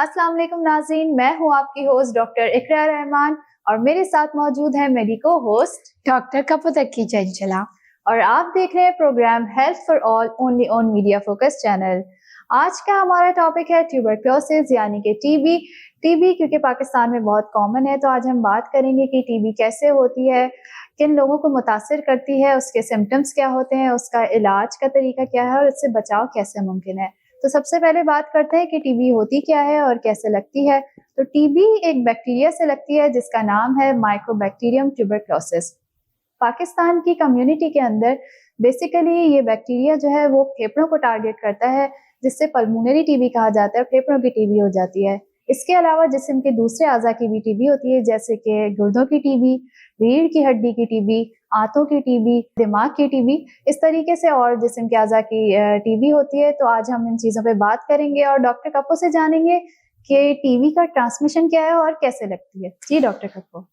अस्सलाम वालेकुम नाज़रीन, मैं हूँ आपकी होस्ट डॉक्टर इकरा रहमान और मेरे साथ मौजूद है मेरी को होस्ट डॉक्टर कपूतक्की चंचला और आप देख रहे हैं programme health for all only on media focus channel. आज का हमारा टॉपिक है ट्यूबरक्लोसिस यानी कि टीबी क्योंकि पाकिस्तान में बहुत कॉमन है, तो आज हम बात करेंगे कि टीबी कैसे होती है, किन लोगों को मुतासिर करती है, उसके सिम्टम्स क्या होते हैं, उसका इलाज का तरीका क्या है और इससे बचाव कैसे मुमकिन है। तो सबसे पहले बात करते हैं कि टीबी होती क्या है और कैसे लगती है। तो टीबी एक बैक्टीरिया से लगती है जिसका नाम है माइकोबैक्टीरियम ट्यूबरक्लोसिस। पाकिस्तान की कम्युनिटी के अंदर बेसिकली ये बैक्टीरिया जो है वो फेफड़ों को टारगेट करता है, जिससे पल्मोनरी टीबी कहा जाता है, फेफड़ों की टीबी हो जाती है। इसके अलावा जिस्म के दूसरे अज़ा की भी टीबी होती है, जैसे कि गुर्दों की टीबी, रीढ़ की हड्डी की टीबी, आंतों की टीबी, दिमाग की टीबी, इस तरीके से और जिस्म के अज़ा की टीबी होती है। तो आज हम इन चीज़ों पे बात करेंगे और डॉक्टर कप्पू से जानेंगे कि टीबी का ट्रांसमिशन क्या है और कैसे लगती है। जी डॉक्टर कप्पू।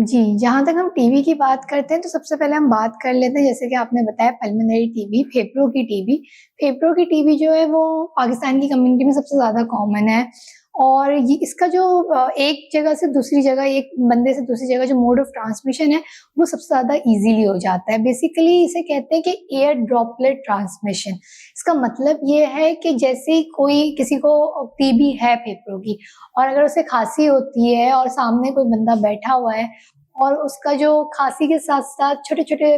जी, जहाँ तक हम टीबी की बात करते हैं तो सबसे पहले हम बात कर लेते हैं, जैसे कि आपने बताया पल्मोनरी टीबी, फेफड़ों की टीबी। फेफड़ों की टीबी जो है वो पाकिस्तान की कम्युनिटी में सबसे ज़्यादा कॉमन है और ये इसका जो एक जगह से दूसरी जगह, एक बंदे से दूसरी जगह जो मोड ऑफ ट्रांसमिशन है वो सबसे ज़्यादा ईज़िली हो जाता है। बेसिकली इसे कहते हैं कि एयर ड्रॉपलेट ट्रांसमिशन। इसका मतलब ये है कि जैसे ही कोई किसी को टीबी है फेफड़ों की और अगर उसे खांसी होती है और सामने कोई बंदा बैठा हुआ है और उसका जो खांसी के साथ-साथ छोटे-छोटे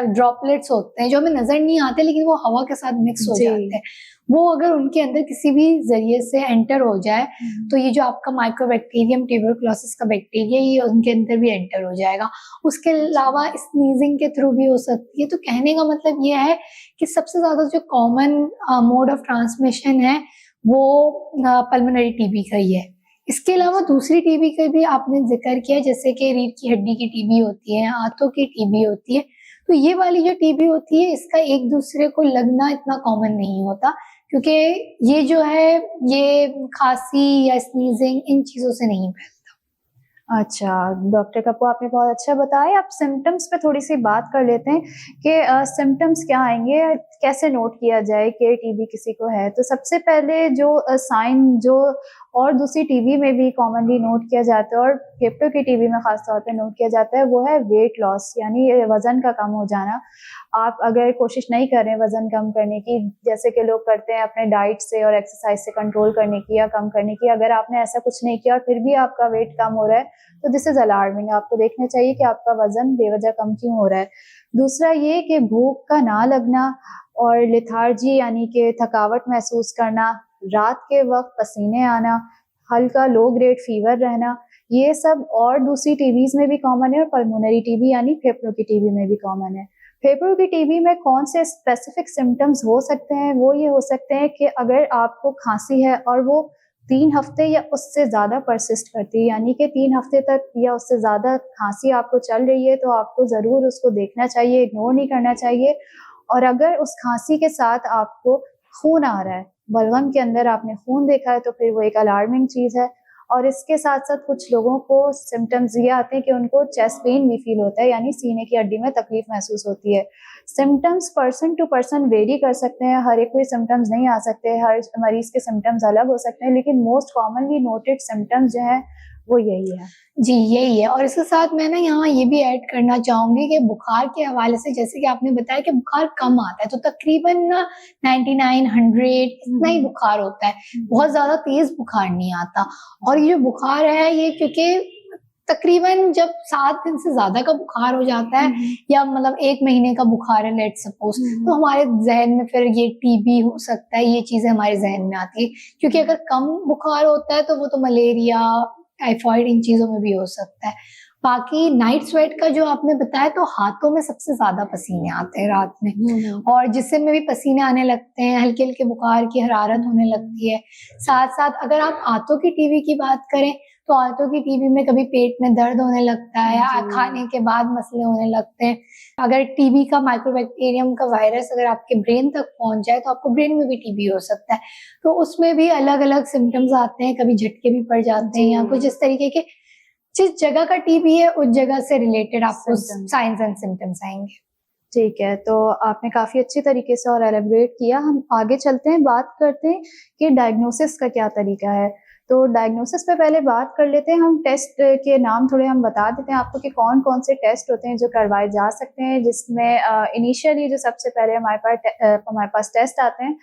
ड्रॉपलेट्स होते हैं जो हमें नज़र नहीं आते लेकिन वो हवा के साथ मिक्स हो जाते हैं, वो अगर उनके अंदर किसी भी ज़रिए से एंटर हो जाए तो ये जो आपका माइकोबैक्टीरियम ट्यूबरक्लोसिस का बैक्टीरिया ये उनके अंदर भी एंटर हो जाएगा। उसके अलावा स्नीजिंग के थ्रू भी हो सकती है। तो कहने का मतलब ये है कि सबसे ज़्यादा जो कॉमन मोड ऑफ ट्रांसमिशन है वो पल्मोनरी टीबी का ही है। इसके अलावा दूसरी टीबी का भी आपने जिक्र किया, जैसे कि रीढ़ की हड्डी की टीबी होती है, आंतों की टीबी होती है। तो ये वाली जो टीबी होती है इसका एक दूसरे को लगना इतना कॉमन नहीं होता, क्योंकि ये जो है ये खांसी या स्नीजिंग इन चीज़ों से नहीं फैलता। अच्छा डॉक्टर कप्पू, आपने बहुत अच्छा बताया। अब सिम्टम्स पे थोड़ी सी बात कर लेते हैं कि सिम्टम्स क्या आएंगे, कैसे नोट किया जाए कि टीबी किसी को है। तो सबसे पहले जो साइन जो और दूसरी टीबी में भी कॉमनली नोट किया जाता है और फेफड़ों की टीबी में खास तौर पे नोट किया जाता है, वो है वेट लॉस यानी वजन का कम हो जाना। आप अगर कोशिश नहीं कर रहे हैं वजन कम करने की, जैसे कि लोग करते हैं अपने डाइट से और एक्सरसाइज से कंट्रोल करने की या कम करने की, अगर आपने ऐसा कुछ नहीं किया और फिर भी आपका वेट कम हो रहा है तो दिस इज अलार्मिंग। आपको देखना चाहिए कि आपका वजन बेवजह कम क्यों हो रहा है। दूसरा ये कि भूख का ना लगना और लेथार्जी यानी कि थकावट महसूस करना, रात के वक्त पसीने आना, हल्का लो ग्रेड फीवर रहना, ये सब और दूसरी टीबीज में भी कॉमन है और पल्मोनरी टीबी यानी फेफड़ों की टीबी में भी कॉमन है। फेफड़ों की टीबी में कौन से स्पेसिफिक सिम्टम्स हो सकते हैं, वो ये हो सकते हैं कि अगर आपको खांसी है और वो 3 हफ्ते या उससे ज़्यादा परसिस्ट करती है, यानी कि 3 हफ्ते तक या उससे ज़्यादा खांसी आपको चल रही है, तो आपको ज़रूर उसको देखना चाहिए, इग्नोर नहीं करना चाहिए। और अगर उस खांसी के साथ आपको खून आ रहा है, बलगम के अंदर आपने खून देखा है, तो फिर वो एक अलार्मिंग चीज़ है। और इसके साथ-साथ कुछ लोगों को सिम्पटम्स ये आते हैं कि उनको चेस्ट पेन भी फील होता है, यानी सीने की हड्डी में तकलीफ महसूस होती है। Symptoms person to person vary कर सकते हैं, हर एक कोई सिम्पटम्स नहीं आ सकते, हर मरीज के सिम्पटम्स अलग हो सकते हैं, लेकिन मोस्ट कॉमनली नोटेड सिम्पटम्स जो है वो यही है। जी, यही है। और इसके साथ मैं ना यहाँ ये भी ऐड करना चाहूँगी कि बुखार के हवाले से, जैसे कि आपने बताया कि बुखार कम आता है, तो तकरीबन ना 99, 100 इतना ही बुखार होता है, बहुत ज़्यादा तेज़ बुखार नहीं आता। और ये जो बुखार है ये क्योंकि तकरीबन जब 7 दिन से ज़्यादा का बुखार हो जाता है या मतलब 1 महीने का बुखार है लेट्स सपोज़, तो हमारे ज़हन में फिर ये टीबी हो सकता है, ये चीज़ें हमारे ज़हन में आती है। क्योंकि अगर कम बुखार होता है तो वो तो मलेरिया, टाइफाइड इन चीज़ों में भी हो सकता है। बाकी नाइट स्वेट का जो आपने बताया, तो हाथों में सबसे ज़्यादा पसीने आते हैं रात में और जिस्म में भी पसीने आने लगते हैं, हल्के-हल्के बुखार की हरारत होने लगती है। साथ-साथ अगर आप आंतों की टीबी की बात करें, तो आंतों की टीबी में कभी पेट में दर्द होने लगता है, खाने के बाद मसले होने लगते हैं। अगर टीबी का माइकोबैक्टीरियम का वायरस अगर आपके ब्रेन तक पहुँच जाए, तो आपको ब्रेन में भी टीबी हो सकता है। तो उसमें भी अलग-अलग सिम्पटम्स आते हैं, कभी झटके भी पड़ जाते हैं या कुछ इस तरीके के। जिस जगह का टीबी है उस जगह से रिलेटेड आपको साइंस एंड सिम्पटम्स आएंगे। ठीक है, तो आपने काफ़ी अच्छी तरीके से और एलेबरेट किया। हम आगे चलते हैं, बात करते हैं कि डायग्नोसिस का क्या तरीका है। तो डायग्नोसिस पे पहले बात कर लेते हैं हम। टेस्ट के नाम थोड़े हम बता देते हैं आपको कि कौन-कौन से टेस्ट होते हैं जो करवाए जा सकते हैं, जिसमें इनिशियली जो सबसे पहले हमारे पास टेस्ट आते हैं,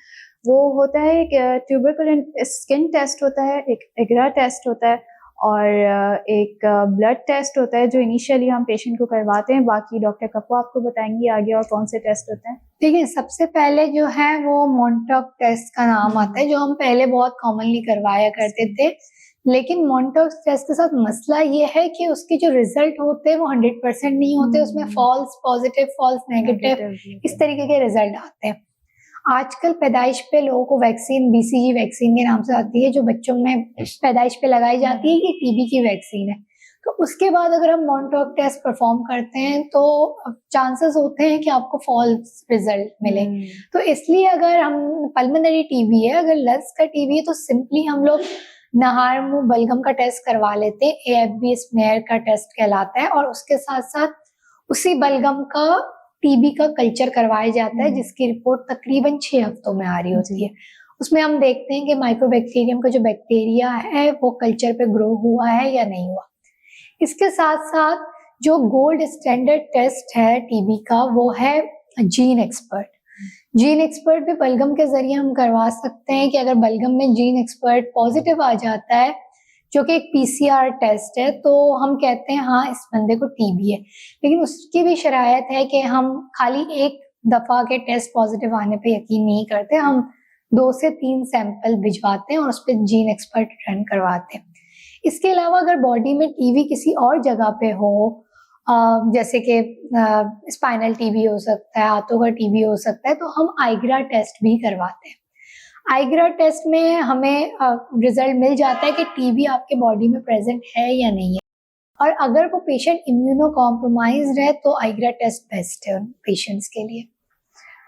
वो होता है एक ट्यूबरकुलिन स्किन टेस्ट होता है, एक एग्रा टेस्ट होता है और एक ब्लड टेस्ट होता है जो इनिशियली हम पेशेंट को करवाते हैं। बाकी डॉक्टर कप्पू आपको बताएंगी आगे और कौन से टेस्ट होते हैं। देखिए, सबसे पहले जो है वो मॉन्टॉक टेस्ट का नाम आता है, जो हम पहले बहुत कॉमनली करवाया करते थे। लेकिन मॉन्टॉक टेस्ट के साथ मसला ये है कि उसके जो रिजल्ट होते हैं वो 100% नहीं होते, उसमें फॉल्स पॉजिटिव, फॉल्स नेगेटिव इस तरीके के रिजल्ट आते हैं। आजकल पैदाइश पे लोगों को वैक्सीन BCG वैक्सीन के नाम से आती है, जो बच्चों में पैदाइश पे लगाई जाती है कि टीबी की वैक्सीन है। तो उसके बाद अगर हम मॉन्टॉक टेस्ट परफॉर्म करते हैं तो चांसेस होते हैं कि आपको फॉल्स रिजल्ट मिले। तो इसलिए अगर हम पल्मोनरी टीबी है, अगर लंग्स का टीबी है, तो सिंपली हम लोग नाहर मुंह बलगम का टेस्ट करवा लेते हैं, AFB स्मेयर का टेस्ट कहलाता है, और उसके साथ साथ उसी बलगम का टीबी का कल्चर करवाया जाता है, जिसकी रिपोर्ट तकरीबन 6 हफ्तों में आ रही होती है। उसमें हम देखते हैं कि माइक्रोबैक्टीरियम का जो बैक्टीरिया है वो कल्चर पे ग्रो हुआ है या नहीं हुआ। इसके साथ साथ जो गोल्ड स्टैंडर्ड टेस्ट है टीबी का वो है जीन एक्सपर्ट। जीन एक्सपर्ट भी बलगम के जरिए हम करवा सकते हैं कि अगर बलगम में जीन एक्सपर्ट पॉजिटिव आ जाता है, जो कि एक PCR टेस्ट है, तो हम कहते हैं हाँ इस बंदे को टीबी है। लेकिन उसकी भी शरायत है कि हम खाली एक दफा के टेस्ट पॉजिटिव आने पे यकीन नहीं करते, हम 2 से 3 सैंपल भिजवाते हैं और उस पर जीन एक्सपर्ट रन करवाते हैं। इसके अलावा अगर बॉडी में टीबी किसी और जगह पे हो, जैसे कि स्पाइनल टीबी हो सकता है, हाथों का टीबी हो सकता है, तो हम आइग्रा टेस्ट भी करवाते हैं। आइग्रा टेस्ट में हमें रिजल्ट मिल जाता है कि टीबी आपके बॉडी में प्रेजेंट है या नहीं है, और अगर वो पेशेंट इम्यूनो कॉम्प्रोमाइज्ड है तो आइग्रा टेस्ट बेस्ट है उन पेशेंट्स के लिए।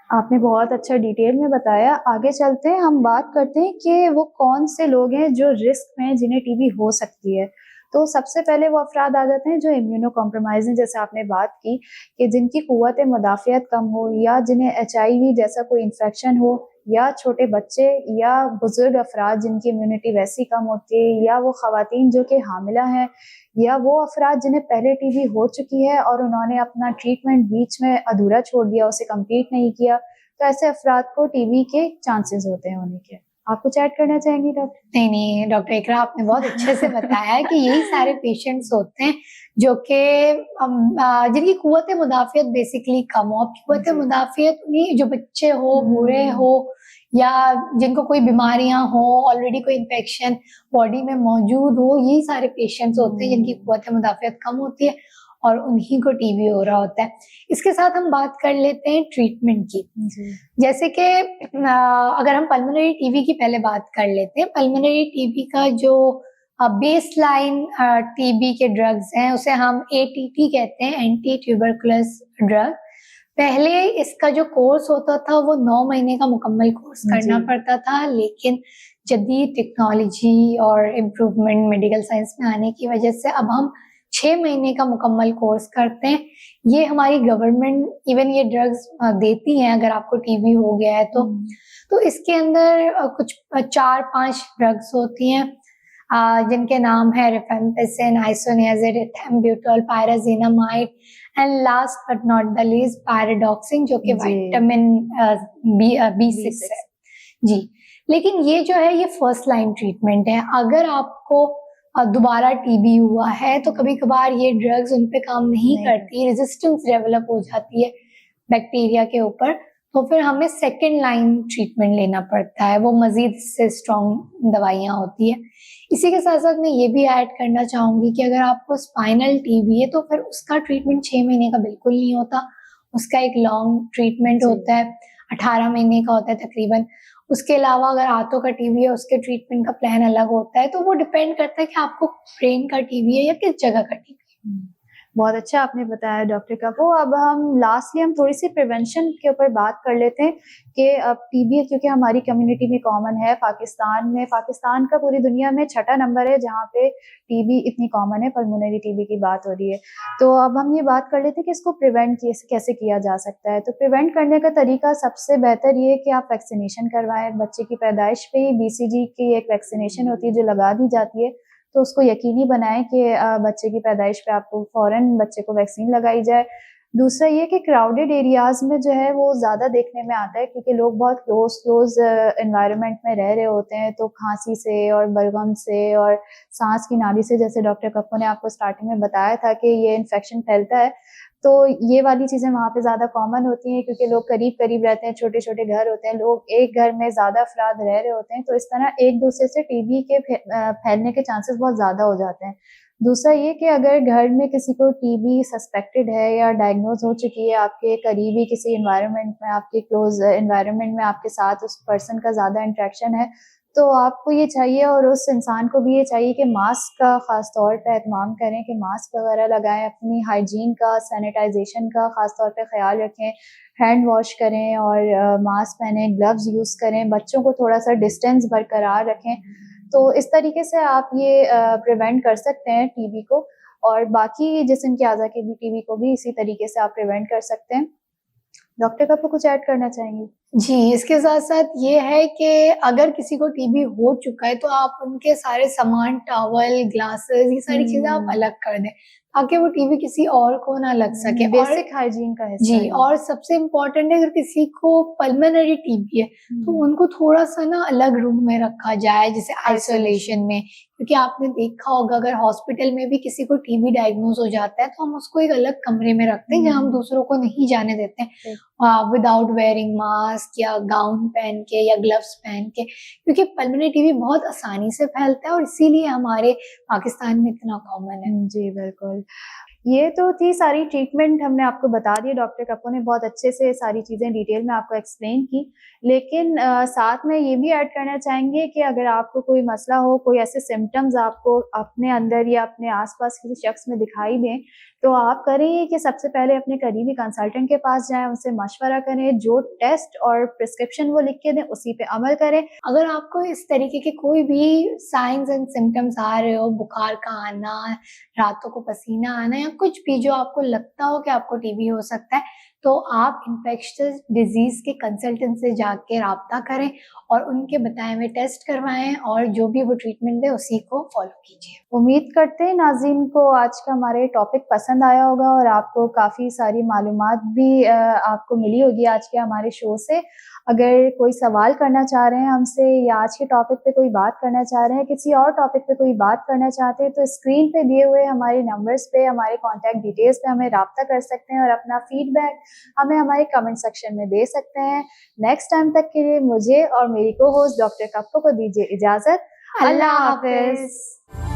आपने बहुत अच्छा डिटेल में बताया। आगे चलते हैं, हम बात करते हैं कि वो कौन से लोग हैं जो रिस्क में हैं, जिन्हें टीबी हो सकती है। तो सबसे पहले वो अफराद आ जाते हैं जो इम्यूनो कॉम्प्रोमाइज हैं, जैसे आपने बात की कि जिनकी क़ुव्वत मुदाफ़ियत कम हो, या जिन्हें HIV जैसा कोई इन्फेक्शन हो, या छोटे बच्चे या बुजुर्ग अफराद जिनकी इम्यूनिटी वैसी कम होती है, या वो ख़वातीन जो कि हामिला हैं, या वो अफराद जिन्हें पहले टीबी हो चुकी है और उन्होंने अपना ट्रीटमेंट बीच में अधूरा छोड़ दिया, उसे कंप्लीट नहीं किया, तो ऐसे अफराद को टीबी के चांसेस होते हैं होने के। आप कुछ ऐड करना चाहेंगी डॉक्टर? नहीं डॉक्टर इकरा, आपने बहुत अच्छे से बताया है कि यही सारे पेशेंट्स होते हैं जो कि जिनकी क़ुव्वत मुदाफ़ियत बेसिकली कम हो। अब क़ुव्वत मुदाफ़ियत उन्हीं जो बच्चे हो, बूढ़े हो, या जिनको कोई बीमारियां हो, ऑलरेडी कोई इन्फेक्शन बॉडी में मौजूद हो, यही सारे पेशेंट्स होते हैं जिनकी क़ुव्वत मुदाफ़ियत कम होती है और उन्हीं को टीबी हो रहा होता है। इसके साथ हम बात कर लेते हैं ट्रीटमेंट की। जैसे कि अगर हम पल्मोनरी टीबी की पहले बात कर लेते हैं, पल्मोनरी टीबी का जो बेस लाइन टीबी के ड्रग्स हैं उसे हम ATT कहते हैं, एंटी ट्यूबरकुलस ड्रग। पहले इसका जो कोर्स होता था वो 9 महीने का मुकम्मल कोर्स करना पड़ता था, लेकिन जदीद टेक्नोलॉजी और इम्प्रूवमेंट मेडिकल साइंस में आने की वजह से अब हम 6 महीने का मुकम्मल कोर्स करते हैं। ये हमारी गवर्नमेंट इवन ये ड्रग्स देती हैं अगर आपको टीबी हो गया है तो इसके अंदर कुछ 4-5 ड्रग्स होती हैं जिनके नाम है rifampicin, isoniazid, ethambutol, pyrazinamide and last but not the least pyridoxine, जो कि विटामिन B6 है जी। लेकिन ये जो है ये फर्स्ट लाइन ट्रीटमेंट है। अगर आपको दोबारा टीबी हुआ है तो कभी कभार ये ड्रग्स उन पे काम नहीं करती, रेजिस्टेंस डेवलप हो जाती है बैक्टीरिया के ऊपर, तो फिर हमें सेकेंड लाइन ट्रीटमेंट लेना पड़ता है, वो मजीद इससे स्ट्रॉन्ग दवाइयाँ होती है। इसी के साथ साथ मैं ये भी ऐड करना चाहूँगी कि अगर आपको स्पाइनल टीबी है तो फिर उसका ट्रीटमेंट 6 महीने का बिल्कुल नहीं होता, उसका एक लॉन्ग ट्रीटमेंट होता है, 18 महीने का होता है तकरीबन। उसके अलावा अगर हाथों का टीबी है उसके ट्रीटमेंट का प्लान अलग होता है, तो वो डिपेंड करता है कि आपको ब्रेन का टीबी है या किस जगह का टीबी है। बहुत अच्छा आपने बताया डॉक्टर कप्पू। अब हम थोड़ी-सी प्रिवेंशन के ऊपर बात कर लेते हैं कि अब टीबी क्योंकि हमारी कम्युनिटी में कॉमन है, पाकिस्तान का पूरी दुनिया में छठा नंबर है जहाँ पे टीबी इतनी कॉमन है, पल्मोनरी टीबी की बात हो रही है। तो अब हम ये बात कर लेते हैं कि इसको प्रिवेंट कैसे किया जा सकता है। तो प्रिवेंट करने का तरीका सबसे बेहतर ये है कि आप वैक्सीनेशन करवाएँ। बच्चे की पैदाइश पे ही बीसीजी की एक वैक्सीनेशन होती है जो लगा दी जाती है। तो उसको यकीनी बनाएँ कि बच्चे की पैदाइश पे आपको फ़ौरन बच्चे को वैक्सीन लगाई जाए। दूसरा ये कि क्राउडेड एरियाज़ में जो है वो ज़्यादा देखने में आता है क्योंकि लोग बहुत क्लोज़ एनवायरनमेंट में रह रहे होते हैं, तो खाँसी से और बलगम से और साँस की नाली से जैसे डॉक्टर कप्पू ने आपको स्टार्टिंग में बताया था कि ये इन्फेक्शन फैलता है, तो ये वाली चीज़ें वहाँ पे ज़्यादा कॉमन होती हैं क्योंकि लोग करीब-करीब रहते हैं, छोटे-छोटे घर होते हैं, लोग एक घर में ज़्यादा अफ़राद रह रहे होते हैं, तो इस तरह एक-दूसरे से टीबी के फैलने के चांसेस बहुत ज़्यादा हो जाते हैं। दूसरा ये कि अगर घर में किसी को टीबी सस्पेक्टेड है या डायग्नोज़ हो चुकी है, आपके करीबी किसी एनवायरनमेंट में, आपके क्लोज़ एनवायरनमेंट में आपके साथ उस पर्सन का ज़्यादा इंटरेक्शन है, तो आपको ये चाहिए और उस इंसान को भी ये चाहिए कि मास्क का ख़ास तौर पे एहतमाम करें कि मास्क वगैरह लगाएँ, अपनी हाइजीन का, सैनिटाइज़ेशन का ख़ास तौर पे ख़्याल रखें, हैंड वॉश करें और मास्क पहनें, ग्लव्स यूज़ करें, बच्चों को थोड़ा-सा डिस्टेंस बरकरार रखें। तो इस तरीके से आप ये प्रिवेंट कर सकते हैं टीबी को और बाकी जिस्म के अज़ा के भी टीबी को भी इसी तरीके से आप प्रिवेंट कर सकते हैं। डॉक्टर कप्पू कुछ ऐड करना चाहेंगी? जी, इसके साथ-साथ ये है कि अगर किसी को टीबी हो चुका है, तो आप उनके सारे सामान टॉवल, ग्लासेस ये सारी चीज़ें आप अलग कर दें, ताकि वो टीबी किसी और को ना लग सके। और बेसिक हाइजीन का हिस्सा जी, है। और सबसे इम्पोर्टेंट है अगर किसी को पल्मोनरी टीबी है, तो उनको थोड़ा-सा ना अलग रूम में रखा जाए, जैसे आइसोलेशन में। क्योंकि आपने देखा होगा अगर हॉस्पिटल में भी किसी को टीबी डायग्नोज़ हो जाता है, तो हम उसको एक अलग कमरे में रखते हैं, जहाँ हम दूसरों को नहीं जाने देते हैं विदाउट वेयरिंग मास्क या गाउन पहन के या ग्लव्स पहन के। क्योंकि पल्मोनरी टीबी बहुत आसानी से फैलता है और इसीलिए हमारे पाकिस्तान में इतना कॉमन है। जी, बिल्कुल। ये तो थी सारी ट्रीटमेंट हमने आपको बता दी, डॉक्टर कप्पू ने बहुत अच्छे से सारी चीज़ें डिटेल में आपको एक्सप्लेन की। लेकिन साथ में ये भी ऐड करना चाहेंगे कि अगर आपको कोई मसला हो, कोई ऐसे सिम्पटम्स आपको अपने अंदर या अपने आस-पास किसी शख्स में दिखाई दें, तो आप करें ये कि सबसे पहले अपने करीबी कंसल्टेंट के पास जाएँ, उनसे मशवरा करें, जो टेस्ट और प्रिस्क्रिप्शन वो लिख के दें, उसी पे अमल करें। अगर आपको इस तरीके के कोई भी साइन्स एंड सिम्पटम्स आ रहे हो, बुखार का आना, रातों को पसीना आना या कुछ भी जो आपको लगता हो कि आपको टीबी हो सकता है, तो आप इन्फेक्शियस डिजीज़ के कंसल्टेंट से जाके राब्ता करें और उनके बताए हुए टेस्ट करवाएँ और जो भी वो ट्रीटमेंट दें उसी को फ़ॉलो कीजिए। उम्मीद करते हैं नाज़रीन को आज का हमारा ये टॉपिक पसंद आया होगा और आपको काफ़ी सारी मालूमात भी आपको मिली होगी आज के हमारे शो से। अगर कोई सवाल करना चाह रहे हैं हमसे या आज के टॉपिक पे कोई बात करना चाह रहे हैं, किसी और टॉपिक पे कोई बात करना चाहते हैं, तो स्क्रीन पे दिए हुए हमारे नंबर्स पे, हमारे कॉन्टैक्ट डिटेल्स पे हमें राब्ता कर सकते हैं और अपना फीडबैक हमें हमारे कमेंट सेक्शन में दे सकते हैं। नेक्स्ट टाइम तक के लिए मुझे और मेरी को-होस्ट डॉक्टर कप्पू को दीजिए इजाज़त। अल्लाह हाफ़िज़।